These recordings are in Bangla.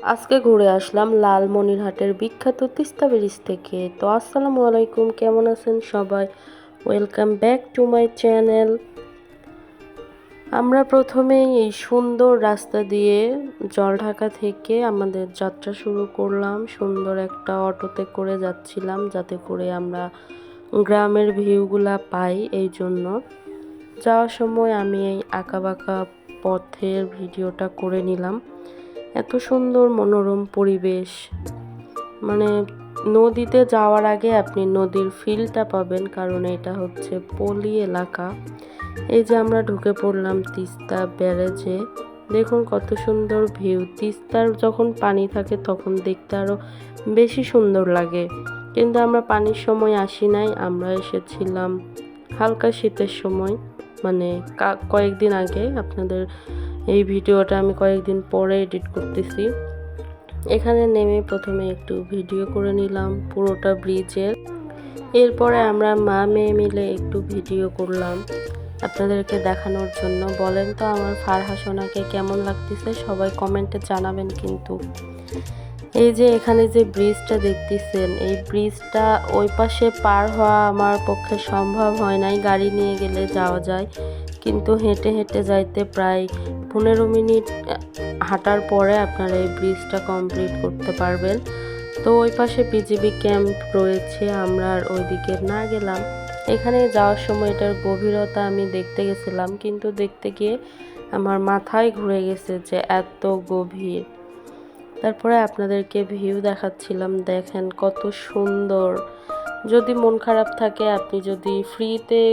আজকে ঘুরে আসলাম লালমনিরহাটের বিখ্যাত তিস্তা ব্রিজ থেকে। তো আসসালামু আলাইকুম, কেমন আছেন সবাই? Welcome back to my channel. আমরা প্রথমেই এই সুন্দর রাস্তা দিয়ে জলঢাকা থেকে আমাদের যাত্রা শুরু করলাম। সুন্দর একটা অটোতে করে যাচ্ছিলাম যাতে করে আমরা গ্রামের ভিউগুলা পাই। এই জন্য যাওয়ার সময় আমি এই আঁকাবাঁকা পথের ভিডিওটা করে নিলাম। এত সুন্দর মনোরম পরিবেশ, মানে নদীতে যাওয়ার আগে আপনি নদীর ফিলটা পাবেন, কারণ এটা হচ্ছে পলি এলাকা। এই যে আমরা ঢুকে পড়লাম তিস্তা ব্যারেজে। দেখুন কত সুন্দর ভিউ। তিস্তার যখন পানি থাকে তখন দেখতে আরো বেশি সুন্দর লাগে, কিন্তু আমরা পানির সময় আসি নাই, আমরা এসেছিলাম হালকা শীতের সময়, মানে কয়েকদিন আগে। আপনাদের এই ভিডিওটা আমি কয়েকদিন পরে এডিট করতেছি। এখানে নেমে প্রথমে একটু ভিডিও করে নিলাম পুরোটা ব্রিজের। এরপরে আমরা মা মেয়ে মিলে একটু ভিডিও করলাম আপনাদেরকে দেখানোর জন্য। বলেন তো আমার ফারহাসনাকে কেমন লাগতেছে, সবাই কমেন্টে জানাবেন কিন্তু। এই যে এখানে যে ব্রিজটা দেখতেছেন, এই ব্রিজটা ওই পাশে পার হওয়া আমার পক্ষে সম্ভব হয় নাই। গাড়ি নিয়ে গেলে যাওয়া যায়, কিন্তু হেঁটে হেঁটে যাইতে প্রায় 15 মিনিট হাঁটার পরে আপনারা এই ব্রিজটা কমপ্লিট করতে পারবেন। তো ওই পাশে বিজিবি ক্যাম্প রয়েছে, আমরা আর ওইদিকে না গেলাম। এখানে যাওয়ার সময় এটার গভীরতা আমি দেখতে গেছিলাম, কিন্তু দেখতে গিয়ে আমার মাথায় ঘুরে গেছে যে এত গভীর। তারপরে আপনাদেরকে ভিউ দেখাচ্ছিলাম, দেখেন কত সুন্দর। যদি মন খারাপ থাকে, আপনি যদি ফ্রিতে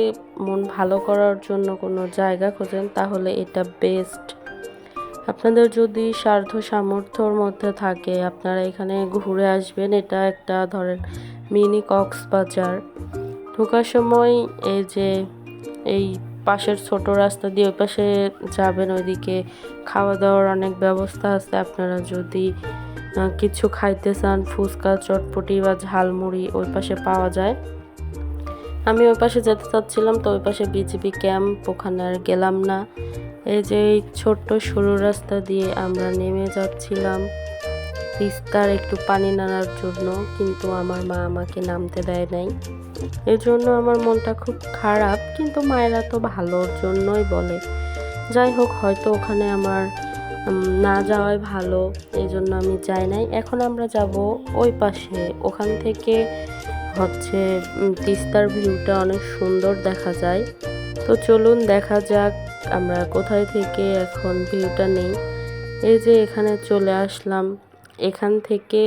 মন ভালো করার জন্য কোনো জায়গা খোঁজেন, তাহলে এটা বেস্ট। আপনাদের যদি সাধ্য সামর্থ্যর মধ্যে থাকে, আপনারা এখানে ঘুরে আসবেন। এটা একটা ধরেন মিনি কক্সবাজার। ঢোকার সময় এই যে এই পাশের ছোট রাস্তা দিয়ে ওই পাশে যাবেন, ওইদিকে খাওয়া দাওয়ার অনেক ব্যবস্থা আছে। আপনারা যদি কিছু খাইতে চান, ফুচকা, চটপটি বা ঝালমুড়ি ওই পাশে পাওয়া যায়। আমি ওই পাশে যেতে চাচ্ছিলাম, তো ওই পাশে বিজিবি ক্যাম্প, ওখানে আর গেলাম না। এই যে এই ছোট্ট সরু রাস্তা দিয়ে আমরা নেমে যাচ্ছিলাম তিস্তার একটু পানি নাড়ার জন্য, কিন্তু আমার মা আমাকে নামতে দেয় নাই। এর জন্য আমার মনটা খুব খারাপ, কিন্তু মায়েরা তো ভালোর জন্যই বলে। যাই হোক, হয়তো ওখানে আমার না যাওয়াই ভালো, এই জন্য আমি যাই নাই। এখন আমরা যাব ওই পাশে। ওখান থেকে হচ্ছে তিস্তার ভিউটা অনেক সুন্দর দেখা যায়। তো চলুন দেখা যাক আমরা কোথায় থেকে এখন ভিউটা নেই। এই যে এখানে চলে আসলাম। এখান থেকে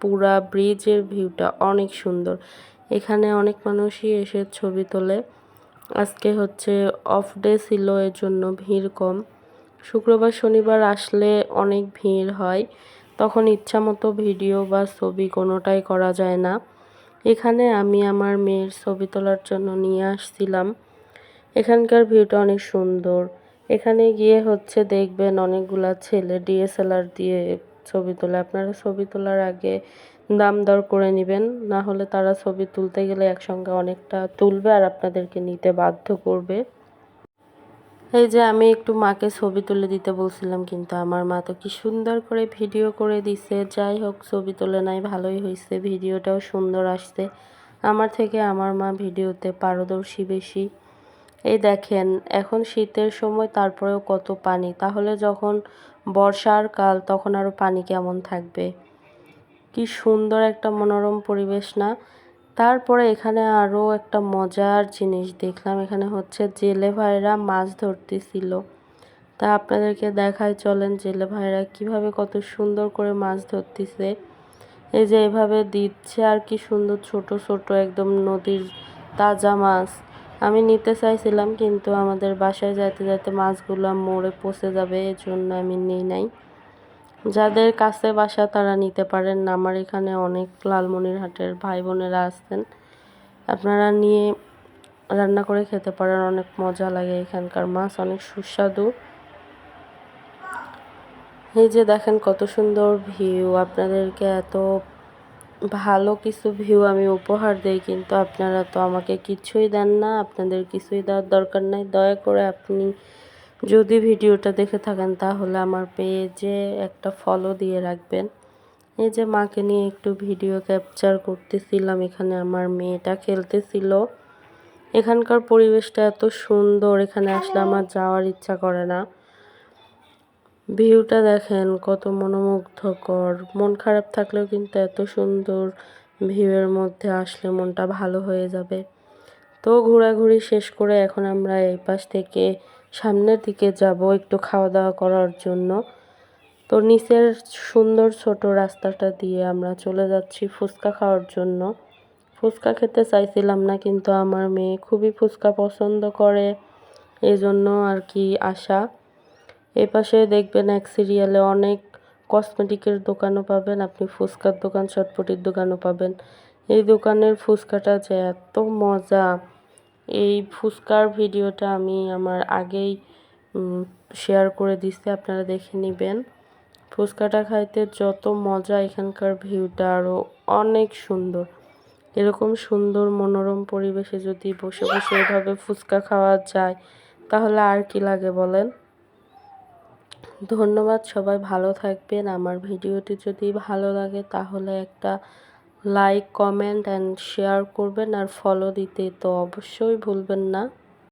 পুরা ব্রিজের ভিউটা অনেক সুন্দর। এখানে অনেক মানুষই এসে ছবি তোলে। আজকে হচ্ছে অফ ডে ছিল, এর জন্য ভিড় কম। শুক্রবার শনিবার আসলে অনেক ভিড় হয়, তখন ইচ্ছা মতো ভিডিও বা ছবি কোনোটাই করা যায় না। এখানে আমি আমার মেয়ের ছবি তোলার জন্য নিয়ে আসছিলাম। এখানকার ভিউটা অনেক সুন্দর। এখানে গিয়ে হচ্ছে দেখবেন অনেকগুলা ছেলে ডিএসএলআর দিয়ে ছবি তোলে। আপনারা ছবি তোলার আগে দাম দর করে নেবেন, না হলে তারা ছবি তুলতে গেলে একসঙ্গে অনেকটা তুলবে আর আপনাদেরকে নিতে বাধ্য করবে। এই যে আমি একটু মাকে ছবি তুলে দিতে বলছিলাম, কিন্তু আমার মা তো কি সুন্দর করে ভিডিও করে দিছে। যাই হোক, ছবি তোলে নাই, ভালোই হয়েছে, ভিডিওটাও সুন্দর আসছে। আমার থেকে আমার মা ভিডিওতে পারদর্শী বেশি। এই দেখেন এখন শীতের সময়, তারপরেও কত পানি, তাহলে যখন বর্ষার কাল তখন আরও পানি কেমন থাকবে। কি সুন্দর একটা মনোরম পরিবেশ না? তারপরে এখানে আরও একটা মজার জিনিস দেখলাম। এখানে হচ্ছে জেলে ভাইরা মাছ ধরতেছিল। তা আপনাদেরকে দেখায়, চলেন জেলে ভাইরা কিভাবে কত সুন্দর করে মাছ ধরতেছে। এই যে এভাবে দিচ্ছে, আর কি সুন্দর ছোট ছোট একদম নদীর তাজা মাছ। আমি নিতে চাইছিলাম, কিন্তু আমাদের বাসায় যাইতে যাইতে মাছগুলো মরে পচে যাবে, এই জন্য আমি নিই নাই। যাদের কাছে বাসা তারা নিতে পারেন, আমার এখানে অনেক লালমনিরহাটের ভাই বোনেরা আছেন, আপনারা নিয়ে রান্না করে খেতে পারেন, অনেক মজা লাগে। এখানকার মাছ অনেক সুস্বাদু। এই যে দেখেন কত সুন্দর ভিউ। আপনাদেরকে এত ভালো কিছু ভিউ আমি উপহার দেই, কিন্তু আপনারা তো আমাকে কিছুই দেন না। আপনাদের কিছুই দেওয়ার দরকার নাই, দয়া করে আপনি যদি ভিডিওটা দেখে থাকেন তাহলে আমার পেজে একটা ফলো দিয়ে রাখবেন। এই যে মাকে নিয়ে একটু ভিডিও ক্যাপচার করতেছিলাম, এখানে আমার মেয়েটা খেলতেছিল। এখানকার পরিবেশটা এত সুন্দর, এখানে আসলে আমার যাওয়ার ইচ্ছা করে না। ভিউটা দেখেন কত মনোমুগ্ধকর। মন খারাপ থাকলেও কিন্তু এত সুন্দর ভিউয়ের মধ্যে আসলে মনটা ভালো হয়ে যাবে। তো ঘোরাঘুরি শেষ করে এখন আমরা এই পাশ থেকে সামনের দিকে যাব একটু খাওয়া দাওয়া করার জন্য। তো নিচের সুন্দর ছোট রাস্তাটা দিয়ে আমরা চলে যাচ্ছি ফুচকা খাওয়ার জন্য। ফুচকা খেতে চাইছিলাম না, কিন্তু আমার মেয়ে খুবই ফুচকা পছন্দ করে, এজন্য আর কি আসা। এই পাশে দেখবেন এক সিরিয়ালে অনেক কসমেটিকের দোকানও পাবেন, আপনি ফুচকার দোকান চটপটির দোকানও পাবেন। এই দোকানের ফুচকাটা যে এত মজা, এই ফুচকার ভিডিওটা আমি আমার আগেই শেয়ার করে দিচ্ছি, আপনারা দেখে নেবেন। ফুচকাটা খাইতে যত মজা, এখানকার ভিউটা আরও অনেক সুন্দর। এরকম সুন্দর মনোরম পরিবেশে যদি বসে বসে এভাবে ফুচকা খাওয়া যায় তাহলে আর কি লাগে বলেন। ধন্যবাদ, সবাই ভালো থাকবেন। আমার ভিডিওটি যদি ভালো লাগে তাহলে একটা লাইক, কমেন্ট অ্যান্ড শেয়ার করবেন, আর ফলো দিতে তো অবশ্যই ভুলবেন না।